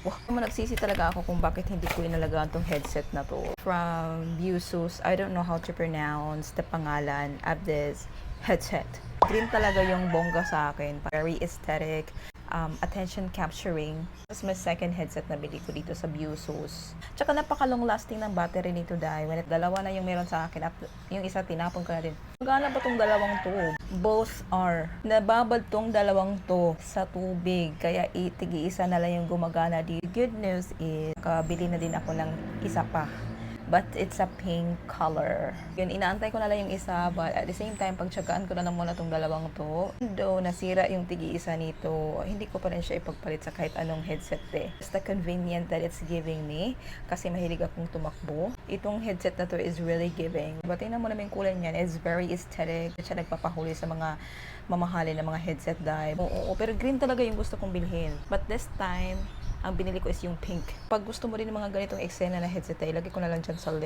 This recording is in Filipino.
Wow, nagsisi talaga ako kung bakit hindi ko inalagaan tong headset na to. From Busus, I don't know how to pronounce the pangalan of this headset. Dream talaga yung bongga sa akin. Very aesthetic, attention capturing. Tapos may second headset na bili ko dito sa Busus. Tsaka napaka-long lasting ng battery nito dahil when dalawa na yung meron sa akin at yung isa tinapon ko na din. Magana ba tong dalawang to? Both are. Nababad tong dalawang to sa tubig. Kaya itigi-isa na lang yung gumagana. The good news is, kabili na din ako ng isa pa. But it's a pink color. Yun, inaantay ko na lang yung isa. But at the same time, pagtsagaan ko na lang muna tong dalawang to. Though nasira yung tigi-isa nito, hindi ko pa rin siya ipagpalit sa kahit anong headset eh. It's the convenient that it's giving me. Kasi mahilig akong tumakbo. Itong headset na to is really giving. But tingnan mo naman yung kulay niyan. It's very aesthetic. Siya nagpapahuli sa mga mamahalin na mga headset dahil. Oo, pero green talaga yung gusto kong bilhin. But this time, ang binili ko is yung pink. Pag gusto mo rin ng mga ganitong eksena na headset, ilagay ko na lang dyan sa link.